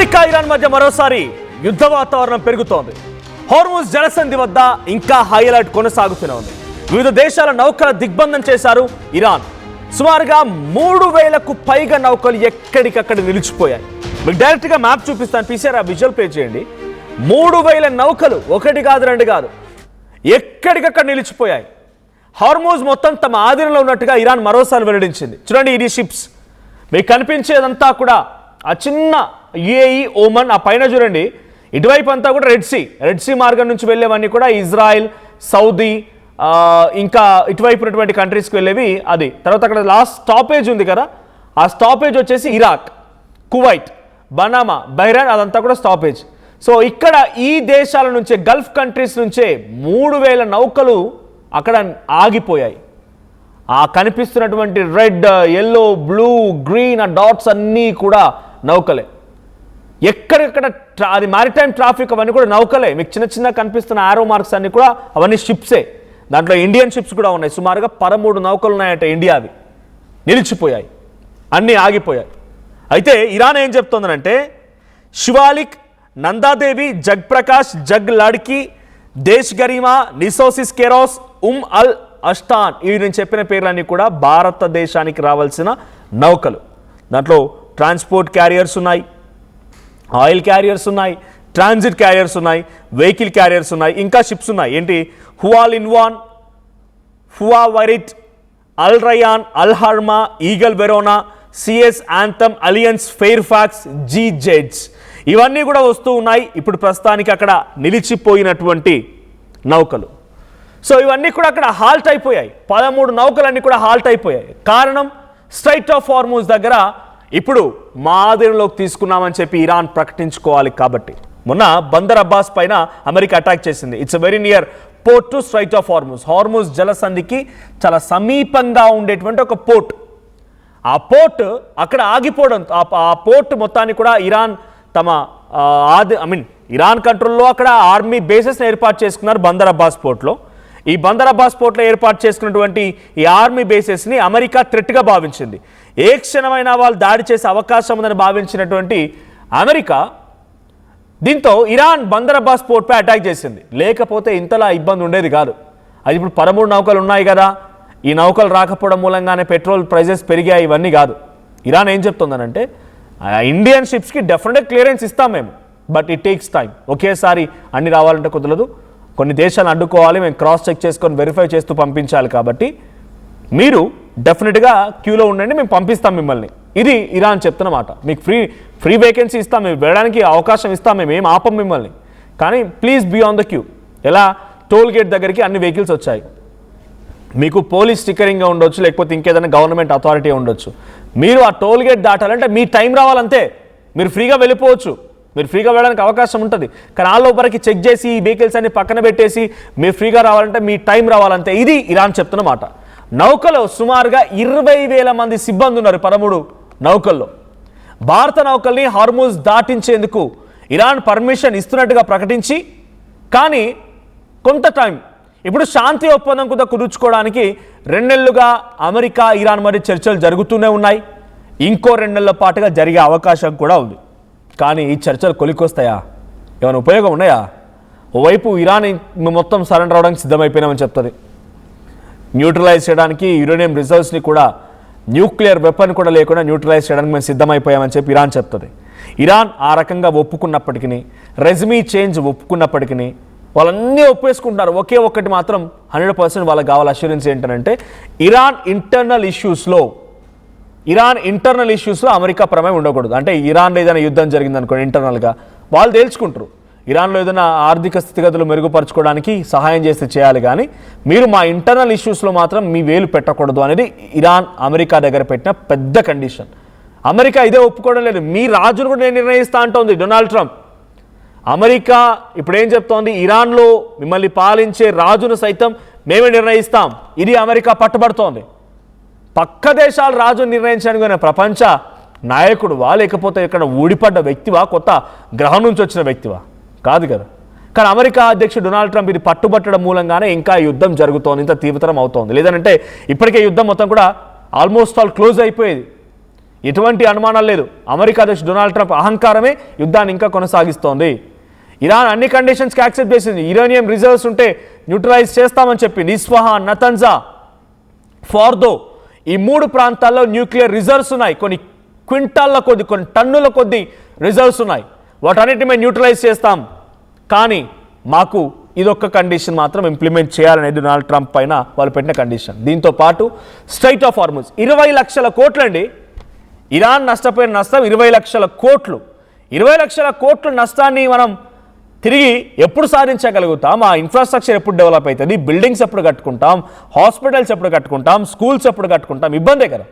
America Iran మధ్య మరోసారి యుద్ధ వాతావరణం పెరుగుతోంది. హార్ముజ్ జలసంధి వద్ద ఇంకా హై అలర్ట్ కొనసాగుతూనే ఉంది. వివిధ దేశాల నౌకల దిగ్బంధం చేశారు ఇరాన్. సుమారుగా 3000కు పైగా నౌకలు ఎక్కడికక్కడ నిలిచిపోయాయి. మీకు డైరెక్ట్గా మ్యాప్ చూపిస్తాను, పీసీఆర్ విజువల్ ప్లే చేయండి. 3000 నౌకలు, ఒకటి కాదు రెండు కాదు, ఎక్కడికక్కడ నిలిచిపోయాయి. హార్ముజ్ మొత్తం తమ ఆధీనంలో ఉన్నట్టుగా ఇరాన్ మరోసారి వెల్లడించింది. చూడండి, ఇది షిప్స్ మీకు కనిపించేదంతా కూడా ఆ చిన్న యుఏఈ, ఓమన్, ఆ పైన చూడండి ఇటువైపు అంతా కూడా రెడ్ సీ మార్గం నుంచి వెళ్ళేవన్నీ కూడా ఇజ్రాయెల్, సౌదీ, ఇంకా ఇటువైపు ఉన్నటువంటి కంట్రీస్కి వెళ్ళేవి. అది తర్వాత అక్కడ లాస్ట్ స్టాపేజ్ ఉంది కదా, ఆ స్టాపేజ్ వచ్చేసి ఇరాక్, కువైట్, బనామా, బహ్రెయిన్, అదంతా కూడా స్టాపేజ్. సో ఇక్కడ ఈ దేశాల నుంచే, గల్ఫ్ కంట్రీస్ నుంచే 3000 నౌకలు అక్కడ ఆగిపోయాయి. ఆ కనిపిస్తున్నటువంటి రెడ్, ఎల్లో, బ్లూ, గ్రీన్ ఆ డాట్స్ అన్నీ కూడా నౌకలే. ఎక్కడెక్కడ అది మారిటైమ్ ట్రాఫిక్ అవన్నీ కూడా నౌకలే. మీకు చిన్న చిన్న కనిపిస్తున్న ఆరో మార్క్స్ అన్నీ కూడా అవన్నీ షిప్సే. దాంట్లో ఇండియన్ షిప్స్ కూడా ఉన్నాయి. సుమారుగా 13 నౌకలు ఉన్నాయట ఇండియావి, నిలిచిపోయాయి, అన్నీ ఆగిపోయాయి. అయితే ఇరాన్ ఏం చెప్తోందనంటే శివాలిక్, నందాదేవి, జగ్ ప్రకాష్, జగ్ లడ్కి, దేశ్ గరిమా, నిసోసిస్ కెరోస్, అల్ అష్టాన్, ఇవి నేను చెప్పిన పేర్లన్నీ కూడా భారతదేశానికి రావాల్సిన నౌకలు. దాంట్లో ట్రాన్స్పోర్ట్ క్యారియర్స్ ఉన్నాయి, ఆయిల్ క్యారియర్స్ ఉన్నాయి, ట్రాన్సిట్ క్యారియర్స్ ఉన్నాయి, వెహికల్ క్యారియర్స్ ఉన్నాయి, ఇంకా షిప్స్ ఉన్నాయి. ఏంటి? హువాల్ ఇన్వాన్, ఫువా వైరిట్, అల్ రయాన్, అల్ హర్మా, Eagle Verona, CS Anthem, Alliance, Fairfax, జీ జెడ్స్, ఇవన్నీ కూడా వస్తూ ఉన్నాయి. ఇప్పుడు ప్రస్తుతానికి అక్కడ నిలిచిపోయినటువంటి నౌకలు. సో ఇవన్నీ కూడా అక్కడ హాల్ట్ అయిపోయాయి. 13 నౌకలన్నీ కూడా హాల్ట్ అయిపోయాయి. కారణం, స్ట్రైట్ ఆఫ్ హార్ముజ్ దగ్గర ఇప్పుడు మా ఆధీనంలోకి తీసుకున్నామని చెప్పి ఇరాన్ ప్రకటించుకోవాలి. కాబట్టి మొన్న బందర్ అబ్బాస్ పైన అమెరికా అటాక్ చేసింది. It's very near port to strait of Hormuz. Hormuz జలసంధికి చాలా సమీపంగా ఉండేటువంటి ఒక పోర్ట్. ఆ పోర్ట్ అక్కడ ఆగిపోవడం, ఆ పోర్ట్ మొత్తాన్ని కూడా ఇరాన్ తమ ఇరాన్ కంట్రోల్లో అక్కడ ఆర్మీ బేసెస్ని ఏర్పాటు చేసుకున్నారు బందర్ అబ్బాస్ పోర్ట్లో. ఈ బందర్ అబ్బాస్ పోర్ట్లో ఏర్పాటు చేసుకున్నటువంటి ఈ ఆర్మీ బేసెస్ని అమెరికా థ్రెట్గా భావించింది. ఏ క్షణమైనా వాళ్ళు దాడి చేసే అవకాశం ఉందని భావించినటువంటి అమెరికా దీంతో ఇరాన్ బందర్ అబ్బాస్ పోర్ట్పై అటాక్ చేసింది. లేకపోతే ఇంతలా ఇబ్బంది ఉండేది కాదు. అది ఇప్పుడు 13 నౌకలు ఉన్నాయి కదా, ఈ నౌకలు రాకపోవడం మూలంగానే పెట్రోల్ ప్రైజెస్ పెరిగాయి, ఇవన్నీ కాదు. ఇరాన్ ఏం చెప్తుందనంటే ఇండియన్ షిప్స్కి డెఫినెట్గా క్లియరెన్స్ ఇస్తాం మేము, బట్ ఇట్ టేక్స్ టైం. ఒకేసారి అన్ని రావాలంటే కుదరదు, కొన్ని దేశాలను అడ్డుకోవాలి, మేము క్రాస్ చెక్ చేసుకొని వెరిఫై చేస్తూ పంపించాలి. కాబట్టి మీరు డెఫినెట్గా క్యూలో ఉండండి, మేము పంపిస్తాం మిమ్మల్ని. ఇది ఇరాన్ చెప్తున్న మాట. మీకు ఫ్రీ వేకెన్సీ ఇస్తాం, మేము వెళ్ళడానికి అవకాశం ఇస్తాం, మేము ఏం ఆపం మిమ్మల్ని, కానీ please be on the queue. ఎలా? టోల్ గేట్ దగ్గరికి అన్ని వెహికల్స్ వచ్చాయి, మీకు పోలీస్ స్టిక్కరింగ్గా ఉండొచ్చు, లేకపోతే ఇంకేదైనా గవర్నమెంట్ అథారిటీ ఉండొచ్చు. మీరు ఆ టోల్ గేట్ దాటాలంటే మీ టైం రావాలంతే. మీరు ఫ్రీగా వెళ్ళిపోవచ్చు, మీరు ఫ్రీగా వెళ్ళడానికి అవకాశం ఉంటుంది. కానీ ఆ లోపలికి చెక్ చేసి ఈ వెహికల్స్ అన్ని పక్కన పెట్టేసి మీరు ఫ్రీగా రావాలంటే మీ టైం రావాలంతే. ఇది ఇరాన్ చెప్తున్న మాట. నౌకలో సుమారుగా 20,000 మంది సిబ్బంది ఉన్నారు 13 నౌకల్లో. భారత నౌకల్ని హార్ముజ్ దాటించేందుకు ఇరాన్ పర్మిషన్ ఇస్తున్నట్టుగా ప్రకటించి, కానీ కొంత టైం, ఇప్పుడు శాంతి ఒప్పందం కూడా కుదుర్చుకోవడానికి 2 నెలలుగా అమెరికా ఇరాన్ మధ్య చర్చలు జరుగుతూనే ఉన్నాయి. ఇంకో 2 నెలల పాటుగా జరిగే అవకాశం కూడా ఉంది. కానీ ఈ చర్చలు కొలికొస్తాయా? ఏమైనా ఉపయోగం ఉన్నాయా? ఓవైపు ఇరాన్ మొత్తం సరెండర్ అవడానికి సిద్ధమైపోయినామని చెప్తుంది. న్యూట్రలైజ్ చేయడానికి యురేనియం రిజర్వ్స్ని కూడా, న్యూక్లియర్ వెపన్ కూడా లేకుండా న్యూట్రలైజ్ చేయడానికి మేము సిద్ధమైపోయామని చెప్పి ఇరాన్ చెప్తుంది. ఇరాన్ ఆ రకంగా ఒప్పుకున్నప్పటికీ, రెజ్మీ చేంజ్ ఒప్పుకున్నప్పటికీ, వాళ్ళన్నీ ఒప్పేసుకుంటున్నారు. ఒకే ఒక్కటి మాత్రం 100% వాళ్ళకి కావాలి అష్యూరెన్స్ ఏంటంటే ఇరాన్ ఇంటర్నల్ ఇష్యూస్లో అమెరికా ప్రమేయం ఉండకూడదు. అంటే ఇరాన్లో ఏదైనా యుద్ధం జరిగిందనుకోండి, ఇంటర్నల్గా వాళ్ళు తేల్చుకుంటారు. ఇరాన్లో ఏదైనా ఆర్థిక స్థితిగతులు మెరుగుపరచుకోవడానికి సహాయం చేస్తే చేయాలి, కానీ మీరు మా ఇంటర్నల్ ఇష్యూస్లో మాత్రం మీ వేలు పెట్టకూడదు అనేది ఇరాన్ అమెరికా దగ్గర పెట్టిన పెద్ద కండిషన్. అమెరికా ఇదే ఒప్పుకోవడం లేదు. మీ రాజును కూడా నేను నిర్ణయిస్తా అంటోంది డొనాల్డ్ ట్రంప్. అమెరికా ఇప్పుడు ఏం చెప్తోంది? ఇరాన్లో మిమ్మల్ని పాలించే రాజును సైతం మేమే నిర్ణయిస్తాం. ఇది అమెరికా పట్టుబడుతోంది. పక్క దేశాల రాజును నిర్ణయించడానికి ప్రపంచ నాయకుడువా, లేకపోతే ఇక్కడ ఊడిపడ్డ వ్యక్తివా, కొత్త గ్రహం నుంచి వచ్చిన వ్యక్తివా? కాదు కదా. కానీ అమెరికా అధ్యక్షుడు డొనాల్డ్ ట్రంప్ ఇది పట్టుబట్టడం మూలంగానే ఇంకా యుద్ధం జరుగుతోంది, ఇంత తీవ్రతరం అవుతోంది. లేదంటే ఇప్పటికే యుద్ధం మొత్తం కూడా ఆల్మోస్ట్ ఆల్ క్లోజ్ అయిపోయేది. ఎటువంటి అనుమానాలు లేదు. అమెరికా అధ్యక్షుడు డొనాల్డ్ ట్రంప్ అహంకారమే యుద్ధాన్ని ఇంకా కొనసాగిస్తోంది. ఇరాన్ అన్ని కండిషన్స్కి యాక్సెప్ట్ చేసింది. యురేనియం రిజర్వ్స్ ఉంటే న్యూట్రలైజ్ చేస్తామని చెప్పింది. ఇస్ఫహాన్, నతన్జా, ఫార్దో ఈ 3 ప్రాంతాల్లో న్యూక్లియర్ రిజర్వ్స్ ఉన్నాయి. కొన్ని క్వింటాల్ల కొద్ది, కొన్ని టన్నుల కొద్ది రిజర్వ్స్ ఉన్నాయి. వాటన్నిటిని మేము న్యూట్రలైజ్ చేస్తాం, కానీ మాకు ఇదొక్క కండిషన్ మాత్రం ఇంప్లిమెంట్ చేయాలనేది డొనాల్డ్ ట్రంప్ పైన వాళ్ళు పెట్టిన కండిషన్. దీంతో పాటు స్ట్రైట్ ఆఫ్ హార్ముజ్ 20 లక్షల కోట్లండి. ఇరాన్ నష్టపోయిన నష్టం 20 లక్షల కోట్లు. 20 లక్షల కోట్ల నష్టాన్ని మనం తిరిగి ఎప్పుడు సాధించగలుగుతాం? ఆ ఇన్ఫ్రాస్ట్రక్చర్ ఎప్పుడు డెవలప్ అవుతుంది? బిల్డింగ్స్ ఎప్పుడు కట్టుకుంటాం? హాస్పిటల్స్ ఎప్పుడు కట్టుకుంటాం? స్కూల్స్ ఎప్పుడు కట్టుకుంటాం? ఇబ్బందే కదా.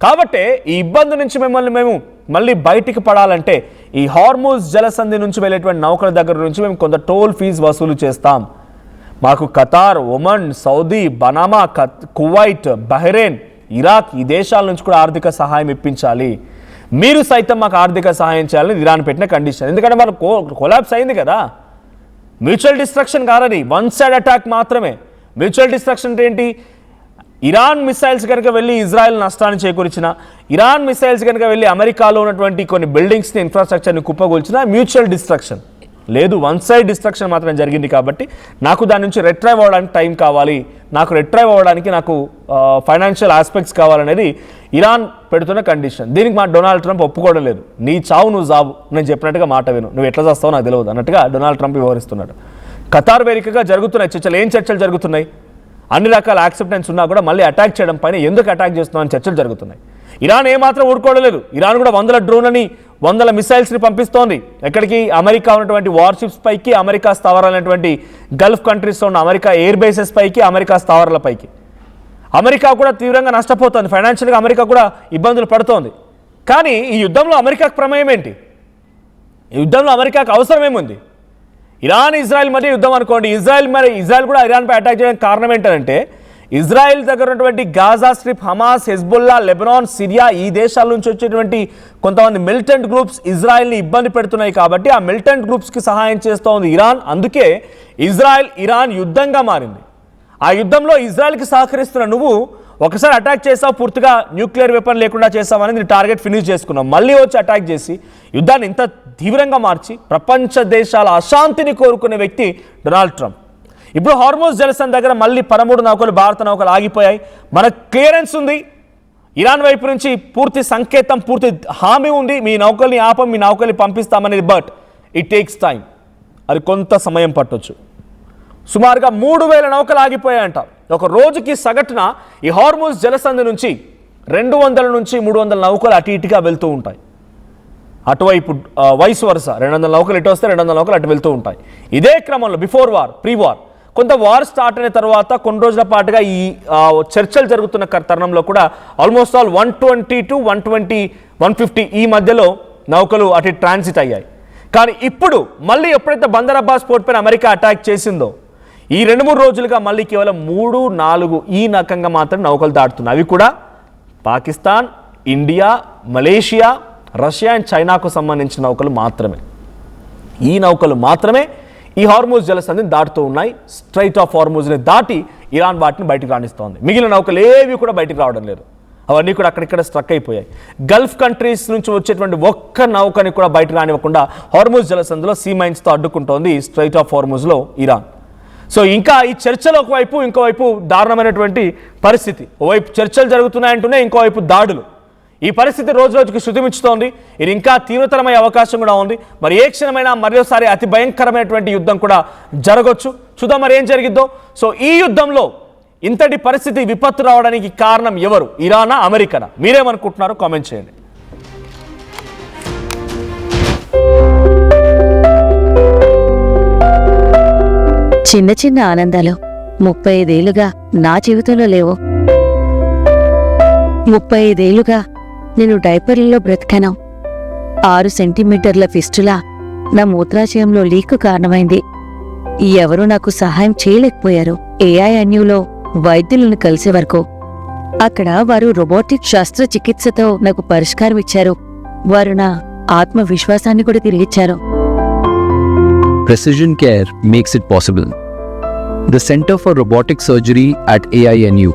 కాబట్టి ఈ ఇబ్బంది నుంచి మేము మళ్ళీ బయటికి పడాలంటే ఈ హార్ముజ్ జలసంధి నుంచి వెళ్ళేటువంటి నౌకల దగ్గర నుంచి మేము కొంత టోల్ ఫీజు వసూలు చేస్తాం. మాకు ఖతార్, ఒమన్, సౌదీ, బనామా, కువైట్, బహ్రెయిన్, ఇరాక్ ఈ దేశాల నుంచి కూడా ఆర్థిక సహాయం ఇప్పించాలి. మీరు సైతం మాకు ఆర్థిక సహాయం చేయాలని ఇరాన్ పెట్టిన కండిషన్. ఎందుకంటే మనకు కొలాప్స్ అయింది కదా. మ్యూచువల్ డిస్ట్రక్షన్ కాదని, వన్ సైడ్ అటాక్ మాత్రమే. మ్యూచువల్ డిస్ట్రక్షన్ అంటే ఏంటి? ఇరాన్ మిసైల్స్ కనుక వెళ్ళి ఇజ్రాయెల్ నష్టాన్ని చేకూర్చిన, ఇరాన్ మిసైల్స్ కనుక వెళ్ళి అమెరికాలో ఉన్నటువంటి కొన్ని బిల్డింగ్స్ని, ఇన్ఫ్రాస్ట్రక్చర్ని కుప్పగొల్చిన మ్యూచువల్ డిస్ట్రక్షన్ లేదు. వన్ సైడ్ డిస్ట్రక్షన్ మాత్రం జరిగింది. కాబట్టి నాకు దాని నుంచి రిట్రైవ్ అవ్వడానికి టైం కావాలి, నాకు రిట్రైవ్ అవ్వడానికి నాకు ఫైనాన్షియల్ ఆస్పెక్ట్స్ కావాలనేది ఇరాన్ పెడుతున్న కండిషన్. దీనికి మా డొనాల్డ్ ట్రంప్ ఒప్పుకోవడం లేదు. నీ చావు నువ్వు జాబు, నేను చెప్పినట్టుగా మాట విను, నువ్వు ఎట్లా చేస్తావో నాకు తెలియదు అన్నట్టుగా డొనాల్డ్ ట్రంప్ వ్యవహరిస్తున్నాడు. ఖతార్ వేదికగా జరుగుతున్నాయి చర్చలు. ఏం చర్చలు జరుగుతున్నాయి? అన్ని రకాల యాక్సెప్టెన్స్ ఉన్నా కూడా మళ్ళీ అటాక్ చేయడం పైన ఎందుకు అటాక్ చేస్తున్నామని చర్చలు జరుగుతున్నాయి. ఇరాన్ ఏమాత్రం ఊరుకోవడం లేదు. ఇరాన్ కూడా 100 డ్రోన్లని, 100 మిసైల్స్ని పంపిస్తోంది. ఎక్కడికి? అమెరికా ఉన్నటువంటి వార్షిప్స్ పైకి, అమెరికా స్థావరాలైనటువంటి గల్ఫ్ కంట్రీస్లో ఉన్న అమెరికా ఎయిర్ బేసెస్ పైకి, అమెరికా స్థావరాల పైకి. అమెరికా కూడా తీవ్రంగా నష్టపోతుంది. ఫైనాన్షియల్గా అమెరికా కూడా ఇబ్బందులు పడుతోంది. కానీ ఈ యుద్ధంలో అమెరికాకు ప్రమేయం ఏంటి? ఈ యుద్ధంలో అమెరికాకు అవసరం ఏముంది? ఇరాన్ ఇజ్రాయెల్ మధ్య యుద్ధం అనుకోండి. ఇజ్రాయెల్ కూడా ఇరాన్పై అటాక్ చేయడానికి కారణం ఏంటంటే ఇజ్రాయెల్ దగ్గర ఉన్నటువంటి Gaza strip, Hamas, Hezbollah, Lebanon, Syria ఈ దేశాల నుంచి వచ్చేటువంటి కొంతమంది మిలిటెంట్ గ్రూప్స్ ఇజ్రాయెల్ని ఇబ్బంది పెడుతున్నాయి. కాబట్టి ఆ మిలిటెంట్ గ్రూప్స్కి సహాయం చేస్తూ ఉంది ఇరాన్. అందుకే ఇజ్రాయెల్ ఇరాన్ యుద్ధంగా మారింది. ఆ యుద్ధంలో ఇజ్రాయెల్కి సహకరిస్తున్న నువ్వు ఒకసారి అటాక్ చేసావు, పూర్తిగా న్యూక్లియర్ వెపన్ లేకుండా చేసావు అనేది నీ టార్గెట్ ఫినిష్ చేసుకున్నావు. మళ్ళీ వచ్చి అటాక్ చేసి యుద్ధాన్ని ఇంత తీవ్రంగా మార్చి ప్రపంచ దేశాల అశాంతిని కోరుకునే వ్యక్తి డొనాల్డ్ ట్రంప్. ఇప్పుడు హార్ముజ్ జలసంధి దగ్గర మళ్ళీ 13 నౌకలు, భారత నౌకలు ఆగిపోయాయి. మనకు క్లియరెన్స్ ఉంది. ఇరాన్ వైపు నుంచి పూర్తి సంకేతం, పూర్తి హామీ ఉంది, మీ నౌకల్ని ఆపం, మీ నౌకల్ని పంపిస్తామనేది. But it takes time. అది కొంత సమయం పట్టొచ్చు. సుమారుగా 3000 నౌకలు ఆగిపోయాయంట. ఒక రోజుకి సగటున ఈ హార్ముజ్ జలసంధి నుంచి 200 నుంచి 300 నౌకలు అటు ఇటుగా వెళ్తూ ఉంటాయి. అటువైపు వైస్ వరుస 200 నౌకలు ఇటు వస్తే 200 నౌకలు అటు వెళ్తూ ఉంటాయి. ఇదే క్రమంలో బిఫోర్ వార్, ప్రీ వార్, కొంత వార్ స్టార్ట్ అయిన తర్వాత కొన్ని రోజుల పాటుగా ఈ చర్చలు జరుగుతున్న తరుణంలో కూడా ఆల్మోస్ట్ ఆల్ 120 to 150 ఈ మధ్యలో నౌకలు అటు ట్రాన్సిట్ అయ్యాయి. కానీ ఇప్పుడు మళ్ళీ ఎప్పుడైతే బందర్ అబ్బాస్ పోర్ట్ పైన అమెరికా అటాక్ చేసిందో ఈ 2-3 రోజులుగా మళ్ళీ కేవలం 3-4 ఈ రకంగా మాత్రం నౌకలు దాటుతున్నాయి. అవి కూడా Pakistan, India, Malaysia, Russia and చైనాకు సంబంధించిన నౌకలు మాత్రమే. ఈ నౌకలు మాత్రమే ఈ హార్ముజ్ జలసంధిని దాటుతూ ఉన్నాయి. స్ట్రైట్ ఆఫ్ హార్ముజ్ని దాటి ఇరాన్ వాటిని బయటకు రాణిస్తోంది. మిగిలిన నౌకలు ఏవి కూడా బయటకు రావడం లేదు. అవన్నీ కూడా అక్కడిక్కడ స్ట్రక్ అయిపోయాయి. గల్ఫ్ కంట్రీస్ నుంచి వచ్చేటువంటి ఒక్క నౌకని కూడా బయటకు రానివ్వకుండా హార్ముజ్ జలసంధిలో సీ మైన్స్తో అడ్డుకుంటోంది స్ట్రైట్ ఆఫ్ హార్ముజ్లో ఇరాన్. సో ఇంకా ఈ చర్చలు ఒకవైపు, ఇంకోవైపు దారుణమైనటువంటి పరిస్థితి. ఓవైపు చర్చలు జరుగుతున్నాయంటూనే ఇంకోవైపు దాడులు. ఈ పరిస్థితి రోజు రోజుకి శృతిమిచ్చుతోంది. ఇది ఇంకా తీవ్రతరమయ్యే అవకాశం కూడా ఉంది. మరి ఏ క్షణమైనా మరోసారి అతి భయంకరమైనటువంటి యుద్ధం కూడా జరగవచ్చు. చూద్దాం మరి ఏం జరిగిద్దో. సో ఈ యుద్ధంలో ఇంతటి పరిస్థితి, విపత్తు రావడానికి కారణం ఎవరు? ఇరానా, అమెరికానా? మీరేమనుకుంటున్నారో కామెంట్ చేయండి. చిన్న చిన్న ఆనందాలు 35 ఏళ్లుగా నా జీవితంలో లేవు. 35 ఏళ్లుగా నేను డైపర్లలో బ్రతికాను. 6 సెంటీమీటర్ల ఫిస్టులా నా మూత్రాశయంలో లీకు కారణమైంది. ఎవరూ నాకు సహాయం చేయలేకపోయారు. AINUలో వైద్యులను కలిసే వరకు. అక్కడ వారు రోబోటిక్ శస్త్రచికిత్సతో నాకు పరిష్కారం ఇచ్చారు. వారు నా ఆత్మవిశ్వాసాన్ని కూడా తిరిగిచ్చారు. Precision care makes it possible. The Center for Robotic Surgery at AINU